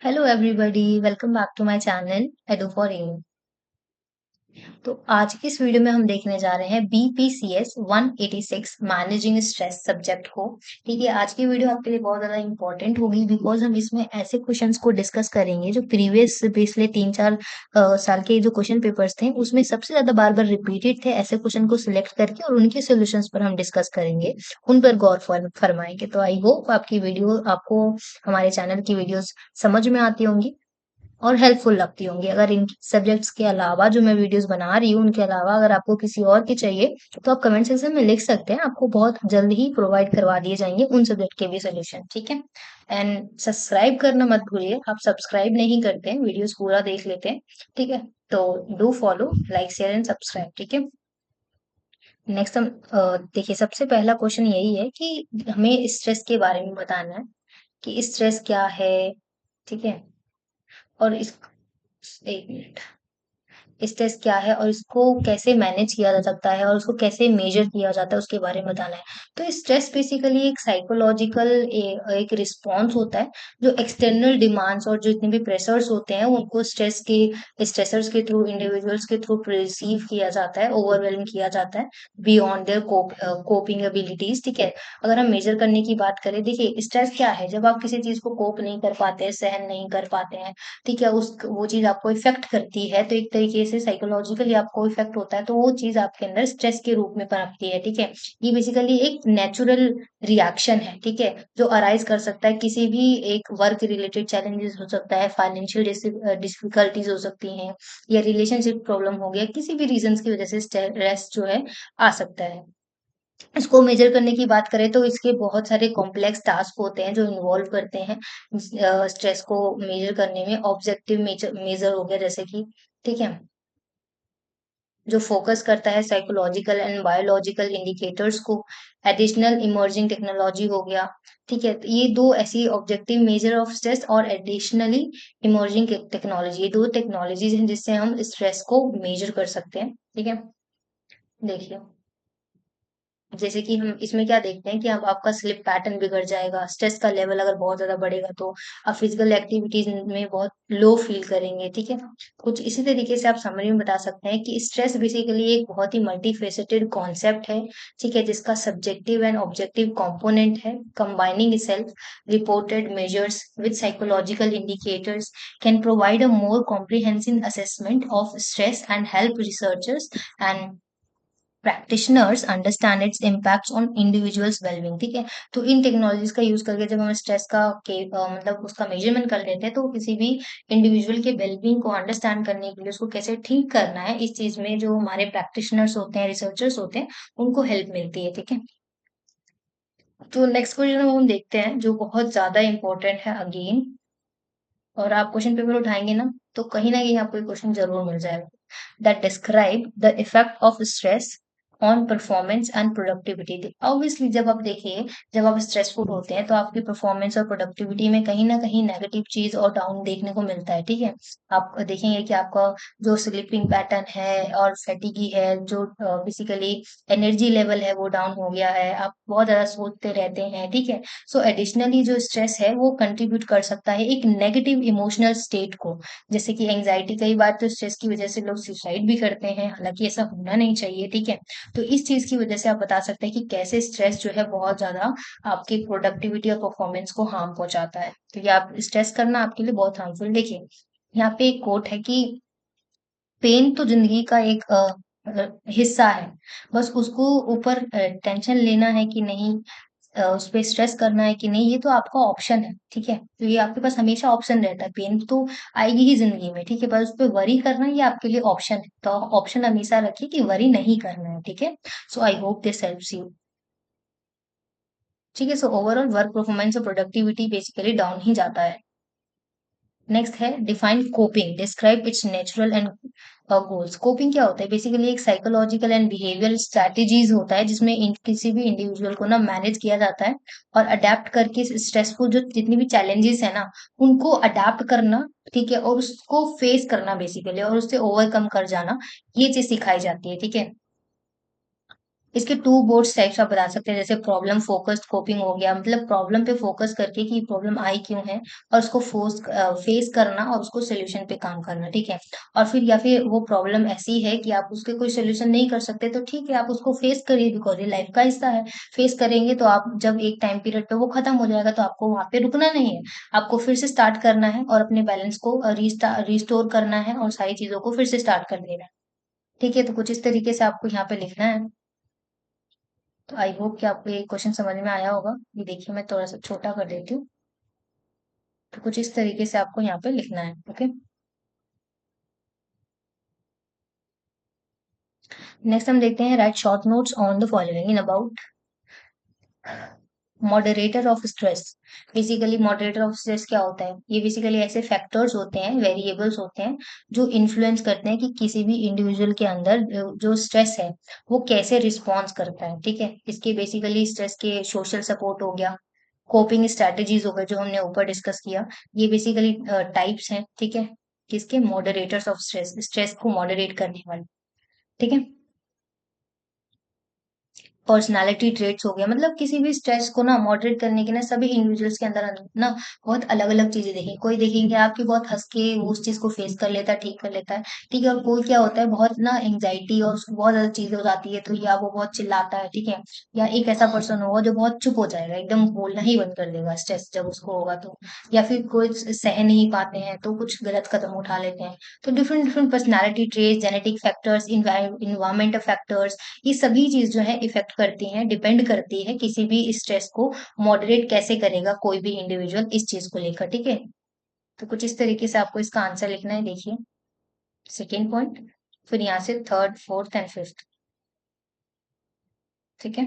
Hello everybody, welcome back to my channel Edu for You। तो आज की इस वीडियो में हम देखने जा रहे हैं BPCS 186 मैनेजिंग स्ट्रेस सब्जेक्ट को। ठीक है, आज की वीडियो आपके लिए बहुत ज़्यादा इंपॉर्टेंट होगी बिकॉज हम इसमें ऐसे क्वेश्चंस को डिस्कस करेंगे जो प्रीवियस पिछले 3-4 साल के जो क्वेश्चन पेपर्स थे उसमें सबसे ज़्यादा बार बार रिपीटेड थे। ऐसे क्वेश्चन को सिलेक्ट करके और उनके सोल्यूशंस पर हम डिस्कस करेंगे, उन पर गौर फरमाएंगे। तो आई होप आपकी वीडियो आपको हमारे चैनल की वीडियोस समझ में आती होंगी और हेल्पफुल लगती होंगी। अगर इन सब्जेक्ट्स के अलावा जो मैं वीडियोस बना रही हूँ उनके अलावा अगर आपको किसी और की चाहिए तो आप कमेंट सेक्शन में लिख सकते हैं, आपको बहुत जल्द ही प्रोवाइड करवा दिए जाएंगे उन सब्जेक्ट के भी सोल्यूशन। ठीक है, एंड सब्सक्राइब करना मत भूलिए, आप सब्सक्राइब नहीं करते हैं, वीडियोस पूरा देख लेते हैं। ठीक है, तो do follow, like, share and subscribe. ठीक है, नेक्स्ट हम देखिए, सबसे पहला क्वेश्चन यही है कि हमें स्ट्रेस के बारे में बताना है कि स्ट्रेस क्या है। ठीक है, और इस एक मिनट, स्ट्रेस क्या है और इसको कैसे मैनेज किया जा सकता है और उसको कैसे मेजर किया जाता है उसके बारे में बताना है। तो स्ट्रेस बेसिकली एक साइकोलॉजिकल एक रिस्पॉन्स होता है जो एक्सटर्नल डिमांड्स और जो जितने भी प्रेशर्स होते हैं उनको स्ट्रेसर्स के थ्रू, इंडिविजुअल्स के थ्रू रिसीव किया जाता है, ओवरवेलम किया जाता है बियॉन्ड देयर कोपिंग एबिलिटीज। ठीक है, अगर हम मेजर करने की बात करें, देखिए स्ट्रेस क्या है, जब आप किसी चीज को कोप नहीं कर पाते हैं, सहन नहीं कर पाते हैं, ठीक है, उस वो चीज आपको इफेक्ट करती है, तो एक तरीके से साइकोलॉजिकली आपको इफेक्ट होता है, तो वो चीज आपके अंदर स्ट्रेस के रूप में पनपती है। ठीक है, ये बेसिकली एक नेचुरल रिएक्शन है। ठीक है, जो अराइज कर सकता है किसी भी एक वर्क रिलेटेड चैलेंजेस हो सकता है, फाइनेंशियल डिफिकल्टीज हो सकती हैं, या रिलेशनशिप प्रॉब्लम हो गया, किसी भी रीजन की वजह से स्ट्रेस जो है आ सकता है। इसको मेजर करने की बात करें तो इसके बहुत सारे कॉम्प्लेक्स टास्क होते हैं जो इन्वॉल्व करते हैं स्ट्रेस को मेजर करने में। ऑब्जेक्टिव मेजर मेजर हो गया जैसे कि, ठीक है, जो फोकस करता है साइकोलॉजिकल एंड बायोलॉजिकल इंडिकेटर्स को। एडिशनल इमर्जिंग टेक्नोलॉजी हो गया। ठीक है, तो ये दो ऐसी ऑब्जेक्टिव मेजर ऑफ स्ट्रेस और एडिशनली इमर्जिंग टेक्नोलॉजी, ये दो टेक्नोलॉजीज हैं जिससे हम स्ट्रेस को मेजर कर सकते हैं। ठीक है, देखिए, जैसे कि हम इसमें क्या देखते हैं कि अब आपका स्लीप पैटर्न बिगड़ जाएगा, स्ट्रेस का लेवल अगर बहुत ज्यादा बढ़ेगा तो आप फिजिकल एक्टिविटीज में बहुत लो फील करेंगे। ठीक है, कुछ इसी तरीके से आप समरी में बता सकते हैं कि स्ट्रेस बेसिकली एक बहुत ही मल्टीफेसेटेड कॉन्सेप्ट है। ठीक है, जिसका सब्जेक्टिव एंड ऑब्जेक्टिव कंपोनेंट है। Combining self reported measures with psychological indicators can provide a more comprehensive assessment of stress and help researchers and practitioners understand it's impacts on individuals wellbeing. ठीक है, तो इन technologies का use करके जब हम stress का मतलब उसका मेजरमेंट कर लेते हैं तो किसी भी इंडिविजुअल के वेलबींग को अंडरस्टैंड करने के लिए उसको कैसे ठीक करना है, इस चीज में जो हमारे प्रैक्टिशनर्स होते हैं, रिसर्चर्स होते हैं, उनको हेल्प मिलती है। ठीक है, तो नेक्स्ट क्वेश्चन हम देखते हैं जो बहुत ज्यादा इंपॉर्टेंट है अगेन, और आप क्वेश्चन पेपर उठाएंगे ना तो कहीं ना कहीं आपको क्वेश्चन जरूर मिल जाएगा। That describe the effect of stress on performance and productivity. Obviously जब आप देखिए, जब आप स्ट्रेसफुल होते हैं तो आपकी परफॉर्मेंस और प्रोडक्टिविटी में कहीं ना कहीं नेगेटिव चीज और डाउन देखने को मिलता है। ठीक है, आप देखेंगे कि आपका जो स्लीपिंग पैटर्न है और फैटिगी है, जो बेसिकली एनर्जी लेवल है वो डाउन हो गया है, आप बहुत ज्यादा सोचते रहते हैं। ठीक है, सो एडिशनली जो स्ट्रेस है वो कंट्रीब्यूट कर सकता है एक नेगेटिव इमोशनल स्टेट को, जैसे कि एंजाइटी। कई बार तो स्ट्रेस की वजह से लोग सुसाइड भी करते हैं, हालांकि ऐसा होना नहीं चाहिए। ठीक है, तो इस चीज की वजह से आप बता सकते हैं कि कैसे स्ट्रेस जो है बहुत ज्यादा आपकी प्रोडक्टिविटी और परफॉर्मेंस को हार्म पहुंचाता है। तो ये आप स्ट्रेस करना आपके लिए बहुत हार्मफुल। देखिए, यहाँ पे एक कोट है कि पेन तो जिंदगी का एक हिस्सा है, बस उसको ऊपर टेंशन लेना है कि नहीं, उस पे स्ट्रेस करना है कि नहीं, ये तो आपका ऑप्शन है। ठीक है, तो ये आपके पास हमेशा ऑप्शन रहता है, पेन तो आएगी ही जिंदगी में। ठीक है, बस उस पे वरी करना ये आपके लिए ऑप्शन है, तो ऑप्शन हमेशा रखिए कि वरी नहीं करना है। ठीक है, so I hope this helps you. ठीक है, सो ओवरऑल वर्क परफॉर्मेंस और प्रोडक्टिविटी बेसिकली डाउन ही जाता है। नेक्स्ट है define coping, describe its natural and goals. Coping क्या होता है, बेसिकली एक साइकोलॉजिकल एंड बिहेवियर स्ट्रैटेजीज होता है जिसमें किसी भी इंडिविजुअल को ना मैनेज किया जाता है और अडेप्ट करके स्ट्रेसफुल जो जितनी भी चैलेंजेस है ना उनको अडेप्ट करना। ठीक है, और उसको फेस करना बेसिकली, और उससे ओवरकम कर जाना, ये चीज सिखाई जाती है। ठीक है, इसके टू बोर्ड्स टाइप्स आप बता सकते हैं, जैसे प्रॉब्लम फोकस्ड कोपिंग हो गया, मतलब प्रॉब्लम पे फोकस करके कि प्रॉब्लम आई क्यों है, और उसको फेस करना और उसको सोल्यूशन पे काम करना, ठीक है। और फिर या फिर वो प्रॉब्लम ऐसी है कि आप उसके कोई सोल्यूशन नहीं कर सकते, तो ठीक है आप उसको फेस करिए, बिकॉज ये लाइफ का हिस्सा है। फेस करेंगे तो आप जब एक टाइम पीरियड पे वो खत्म हो जाएगा, तो आपको वहां पे रुकना नहीं है, आपको फिर से स्टार्ट करना है और अपने बैलेंस को रिस्टोर करना है और सारी चीजों को फिर से स्टार्ट कर देना है। ठीक है, तो कुछ इस तरीके से आपको यहाँ पे लिखना है। तो आई होप कि आपको ये क्वेश्चन समझ में आया होगा। ये देखिए मैं थोड़ा सा छोटा कर देती हूँ। तो कुछ इस तरीके से आपको यहाँ पे लिखना है। ओके, नेक्स्ट हम देखते हैं, right short notes on the following in about moderator of stress. Basically moderator of stress क्या होता है? ये बेसिकली ऐसे फैक्टर्स होते हैं, वेरिएबल्स होते हैं जो इन्फ्लुएंस करते हैं कि किसी भी इंडिविजुअल के अंदर जो स्ट्रेस है वो कैसे रिस्पॉन्स करता है, ठीक है। इसके बेसिकली स्ट्रेस के सोशल सपोर्ट हो गया, कोपिंग स्ट्रेटजीज हो गए जो हमने ऊपर डिस्कस किया, ये बेसिकली टाइप्स हैं, ठीक है, किसके? मॉडरेटर्स ऑफ स्ट्रेस, स्ट्रेस को मॉडरेट करने वाले, ठीक है। पर्सनालिटी ट्रेट्स हो गया, मतलब किसी भी स्ट्रेस को ना मॉडरेट करने के ना सभी इंडिविजुअल्स के अंदर ना बहुत अलग अलग चीजें देखेंगे। कोई देखेंगे आपकी बहुत हंस के वो उस चीज को फेस कर लेता है, ठीक कर लेता है, ठीक है। और कोई क्या होता है, बहुत ना एंग्जाइटी और उसको बहुत ज्यादा चीजें हो जाती है, तो या वो बहुत चिल्लाता है, ठीक है। या एक ऐसा पर्सन होगा जो बहुत चुप हो जाएगा, एकदम बोलना ही बंद कर देगा स्ट्रेस जब उसको होगा तो। या फिर कोई सह नहीं पाते हैं तो कुछ गलत कदम उठा लेते हैं। तो different different personality traits, genetic factors, environment factors, ये सभी चीज जो है इफेक्ट करती हैं, डिपेंड करती है किसी भी स्ट्रेस को मॉडरेट कैसे करेगा कोई भी इंडिविजुअल इस चीज को लेकर, ठीक है। तो कुछ इस तरीके से आपको इसका आंसर लिखना है, देखिए सेकेंड पॉइंट, फिर यहाँ से थर्ड, फोर्थ एंड फिफ्थ, ठीक है।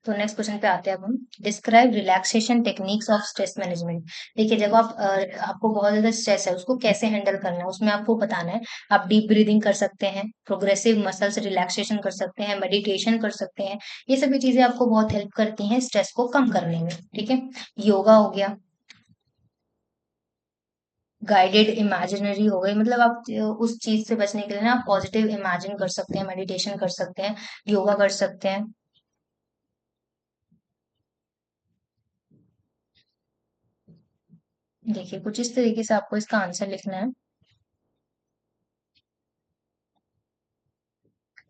तो नेक्स्ट क्वेश्चन पे आते हैं अब हम, describe relaxation techniques of stress management. देखिए जब आपको बहुत ज्यादा स्ट्रेस है उसको कैसे हैंडल करना है उसमें आपको बताना है। आप डीप ब्रीदिंग कर सकते हैं, प्रोग्रेसिव मसल्स रिलैक्सेशन कर सकते हैं, मेडिटेशन कर सकते हैं, ये सभी चीजें आपको बहुत हेल्प करती हैं स्ट्रेस को कम करने में, ठीक है। योगा हो गया, गाइडेड इमेजिनरी हो गई, मतलब आप उस चीज से बचने के लिए ना पॉजिटिव इमेजिन कर सकते हैं, मेडिटेशन कर सकते हैं, योगा कर सकते हैं। देखिए कुछ इस तरीके से आपको इसका आंसर लिखना है।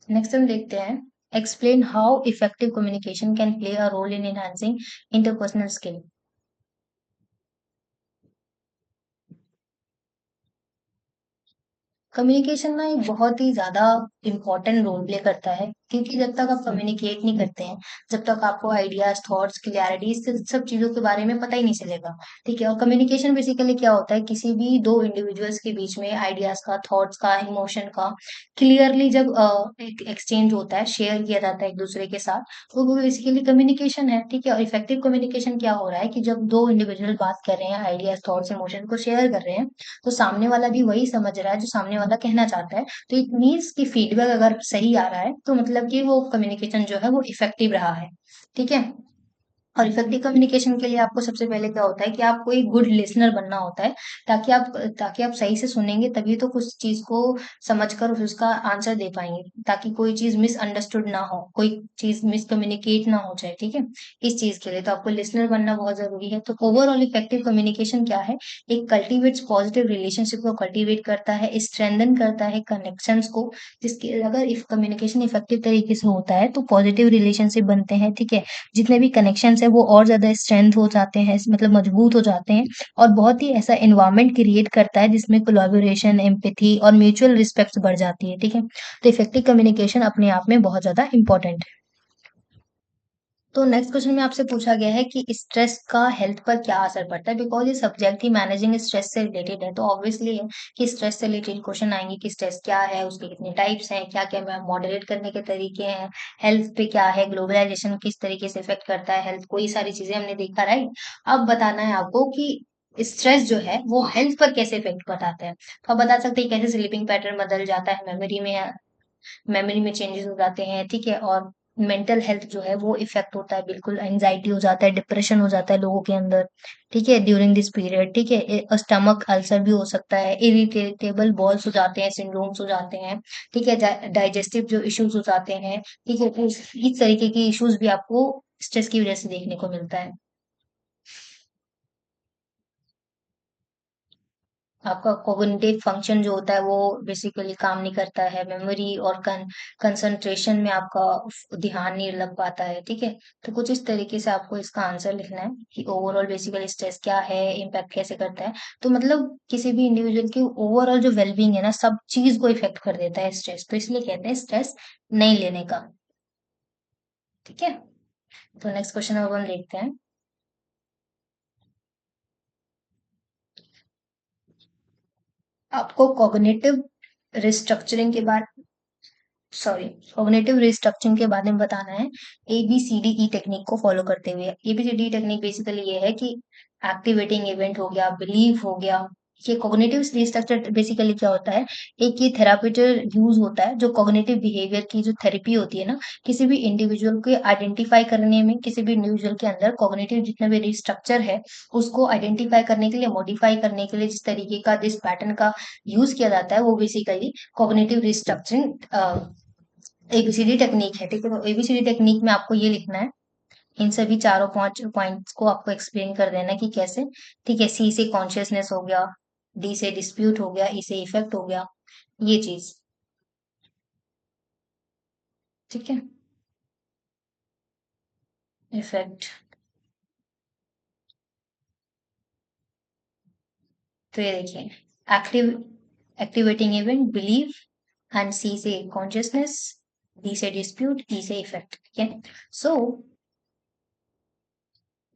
नेक्स्ट हम देखते हैं, explain how effective communication can play a role in enhancing interpersonal skill. Communication ना एक बहुत ही ज्यादा इम्पोर्टेंट रोल प्ले करता है, क्योंकि जब तक आप कम्युनिकेट नहीं करते हैं, जब तक आपको आइडियाज, थॉट्स, क्लियरिटी, सब चीजों के बारे में पता ही नहीं चलेगा, ठीक है। और कम्युनिकेशन बेसिकली क्या होता है, किसी भी दो इंडिविजुअल्स के बीच में आइडियाज का, थॉट्स का, इमोशन का क्लियरली जब एक एक्सचेंज होता है, शेयर किया जाता है एक दूसरे के साथ, तो वो बेसिकली कम्युनिकेशन है, ठीक है। और इफेक्टिव कम्युनिकेशन क्या हो रहा है कि जब दो इंडिविजुअल बात कर रहे हैं, आइडियाज, थॉट्स, इमोशन को शेयर कर रहे हैं, तो सामने वाला भी वही समझ रहा है जो सामने वाला कहना चाहता है। तो इट मीन्स कि फीडबैक अगर सही आ रहा है तो मतलब कि वो कम्युनिकेशन जो है वो इफेक्टिव रहा है, ठीक है। और इफेक्टिव कम्युनिकेशन के लिए आपको सबसे पहले क्या होता है कि आपको एक गुड लिसनर बनना होता है, ताकि आप सही से सुनेंगे तभी तो कुछ चीज को समझकर उसका आंसर दे पाएंगे, ताकि कोई चीज मिसअंडरस्टूड ना हो, कोई चीज मिसकम्युनिकेट ना हो जाए, ठीक है। इस चीज के लिए तो आपको लिसनर बनना बहुत जरूरी है। तो ओवरऑल इफेक्टिव कम्युनिकेशन क्या है? एक कल्टिवेट्स पॉजिटिव रिलेशनशिप को कल्टीवेट करता है, स्ट्रेंथन करता है कनेक्शंस को, जिसके अगर इफ कम्युनिकेशन इफेक्टिव तरीके से होता है तो पॉजिटिव रिलेशनशिप बनते हैं, ठीक है। जितने भी कनेक्शंस है वो और ज्यादा स्ट्रेंथ हो जाते हैं, मतलब मजबूत हो जाते हैं, और बहुत ही ऐसा एनवायरनमेंट क्रिएट करता है जिसमें कोलैबोरेशन, एम्पैथी और म्यूचुअल रिस्पेक्ट बढ़ जाती है, ठीक है। तो इफेक्टिव कम्युनिकेशन अपने आप में बहुत ज्यादा इंपॉर्टेंट है। तो नेक्स्ट क्वेश्चन में आपसे पूछा गया है कि स्ट्रेस का हेल्थ पर क्या असर पड़ता है, बिकॉज ये सब्जेक्ट ही मैनेजिंग स्ट्रेस से रिलेटेड है, तो ऑब्वियसली है कि स्ट्रेस से रिलेटेड क्वेश्चन आएंगे कि स्ट्रेस क्या है, उसके कितने टाइप्स हैं, क्या क्या मॉडरेट करने के तरीके हैं, हेल्थ पे क्या है, ग्लोबलाइजेशन किस तरीके से इफेक्ट करता है हेल्थ को, ये सारी चीजें हमने देखा, राइट। अब बताना है आपको कि स्ट्रेस जो है वो हेल्थ पर कैसे इफेक्ट बताता है। तो आप बता सकते हैं कैसे स्लीपिंग पैटर्न बदल जाता है, मेमोरी में चेंजेस हो जाते हैं, ठीक है। और मेंटल हेल्थ जो है वो इफेक्ट होता है, बिल्कुल एंजाइटी हो जाता है, डिप्रेशन हो जाता है लोगों के अंदर, ठीक है, ड्यूरिंग दिस पीरियड, ठीक है, स्टमक अल्सर भी हो सकता है, इरिटेटेबल बॉल्स हो जाते हैं, सिंड्रोम्स हो जाते हैं, ठीक है, डाइजेस्टिव जो इश्यूज हो जाते हैं, ठीक है, इस तरीके के इश्यूज भी आपको स्ट्रेस की वजह से देखने को मिलता है। आपका कॉग्निटिव फंक्शन जो होता है वो बेसिकली काम नहीं करता है, मेमोरी और कंसंट्रेशन में आपका ध्यान नहीं लग पाता है, ठीक है। तो कुछ इस तरीके से आपको इसका आंसर लिखना है कि ओवरऑल बेसिकली स्ट्रेस क्या है, इम्पैक्ट कैसे करता है। तो मतलब किसी भी इंडिविजुअल की ओवरऑल जो वेलबींग है ना, सब चीज को इफेक्ट कर देता है स्ट्रेस, तो इसलिए कहते हैं स्ट्रेस नहीं लेने का, ठीक है। तो नेक्स्ट क्वेश्चन अब हम देखते हैं। आपको कॉग्निटिव रिस्ट्रक्चरिंग के बारे सॉरी कॉग्निटिव रिस्ट्रक्चरिंग के बारे में बताना है, ABCDE टेक्निक को फॉलो करते हुए। ABCD टेक्निक बेसिकली ये है कि एक्टिवेटिंग इवेंट हो गया, बिलीव हो गया। ये कॉग्निटिव रिस्ट्रक्चर बेसिकली क्या होता है, एक ये थेराप्यूटिक यूज होता है जो कॉग्निटिव बिहेवियर की जो थेरेपी होती है ना, किसी भी इंडिविजुअल को आइडेंटिफाई करने में, किसी भी इंडिविजुअल के अंदर कॉग्निटिव जितना भी रिस्ट्रक्चर है उसको आइडेंटिफाई करने के लिए, मॉडिफाई करने के लिए जिस तरीके का, जिस पैटर्न का यूज किया जाता है वो basically cognitive restructuring A B C D technique है, ठीक है। तो एबीसीडी टेक्निक में आपको ये लिखना है, इन सभी चारों पांच पॉइंट्स को आपको एक्सप्लेन कर देना है कि कैसे, ठीक है। सी से कॉन्शियसनेस हो गया, डी से डिस्प्यूट हो गया, ई से इफेक्ट हो गया, ये चीज, ठीक है। इफेक्ट, तो ये देखिए, active activating event, believe, and C से कॉन्शियसनेस, डी से डिस्प्यूट, ई से इफेक्ट, ठीक है। सो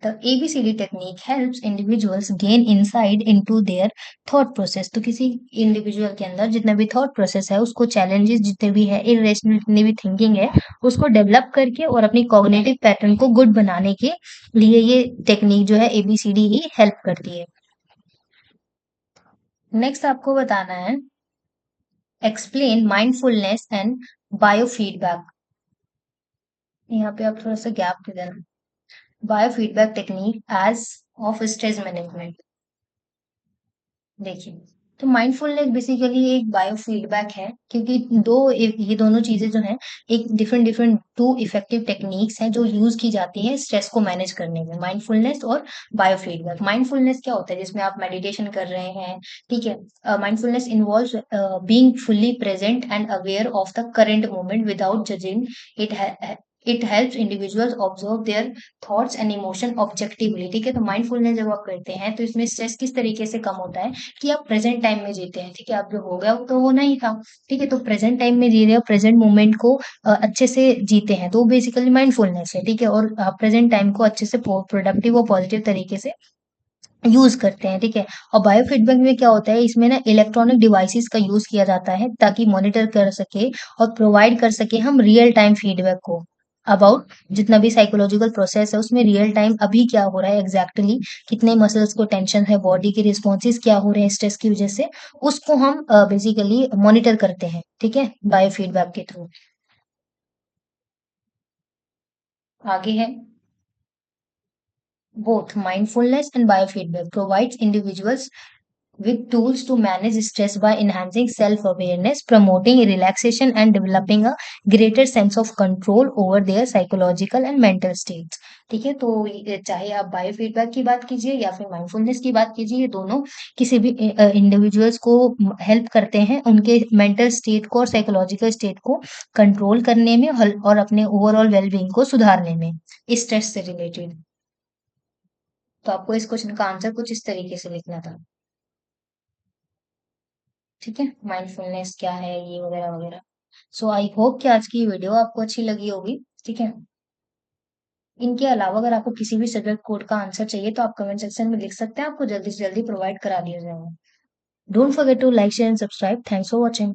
The ABCD technique helps individuals gain insight into their thought process। तो किसी इंडिविजुअल के अंदर जितना भी थॉट प्रोसेस है, उसको चैलेंजेस जितने भी है, इरेशनल जितनी भी थिंकिंग है, उसको डेवलप करके और अपनी कॉग्निटिव पैटर्न को गुड बनाने के लिए ये टेक्निक जो है ABCD ही हेल्प करती है। नेक्स्ट आपको बताना है, एक्सप्लेन माइंडफुलनेस एंड बायोफीडबैक। यहाँ पे आप थोड़ा सा गैप दे देना। Biofeedback technique as of stress management. देखिए, तो माइंडफुलनेस बेसिकली एक बायो फीडबैक है, क्योंकि ये दोनों चीजें जो हैं, एक different different two effective techniques हैं जो यूज की जाती है स्ट्रेस को मैनेज करने में, माइंडफुलनेस और बायो फीडबैक। माइंडफुलनेस क्या होता है, जिसमें आप मेडिटेशन कर रहे हैं, ठीक है। Mindfulness involves being fully present and aware of the current moment without judging it. It helps individuals observe their thoughts and emotion objectively, ठीक है। तो माइंडफुलनेस जब आप करते हैं तो इसमें स्ट्रेस किस तरीके से कम होता है कि आप प्रेजेंट टाइम में जीते हैं, ठीक है। अब जो हो गया वो तो होना ही था, ठीक है। तो प्रेजेंट टाइम में जी रहे हो, प्रेजेंट मोमेंट को अच्छे से जीते हैं, तो बेसिकली माइंडफुलनेस है, ठीक है। और प्रेजेंट टाइम को अच्छे से प्रोडक्टिव और पॉजिटिव तरीके से यूज करते हैं, ठीक है। और बायो फीडबैक में क्या होता है, इसमें ना इलेक्ट्रॉनिक डिवाइसेस का यूज किया जाता है ताकि मॉनिटर कर सके और प्रोवाइड कर सके हम रियल टाइम फीडबैक को अबाउट जितना भी साइकोलॉजिकल प्रोसेस है उसमें रियल टाइम अभी क्या हो रहा है, एग्जैक्टली कितने मसल्स को टेंशन है, बॉडी के रिस्पॉन्सेज क्या हो रहे हैं स्ट्रेस की वजह से, उसको हम बेसिकली मॉनिटर करते हैं, ठीक है, बायो फीडबैक के थ्रू। आगे है, both mindfulness and biofeedback provides individuals with tools to manage stress by enhancing self-awareness, promoting relaxation, and developing a greater sense of control over their psychological and mental states। ठीक है, तो चाहे आप bio feedback की बात कीजिए या फिर माइंडफुलनेस की बात कीजिए, ये दोनों किसी भी इंडिविजुअल्स को हेल्प करते हैं उनके मेंटल स्टेट को और साइकोलॉजिकल स्टेट को कंट्रोल करने में और अपने ओवरऑल वेलबींग को सुधारने में, स्ट्रेस से रिलेटेड। तो आपको इस क्वेश्चन का आंसर कुछ इस तरीके से लिखना था, ठीक है। माइंडफुलनेस क्या है, ये वगैरह वगैरह। सो आई होप कि आज की वीडियो आपको अच्छी लगी होगी, ठीक है। इनके अलावा अगर आपको किसी भी सब्जेक्ट कोड का आंसर चाहिए तो आप कमेंट सेक्शन में लिख सकते हैं, आपको जल्दी से जल्दी प्रोवाइड करा दिया जाएगा। Don't forget to like share and subscribe. Thanks for watching.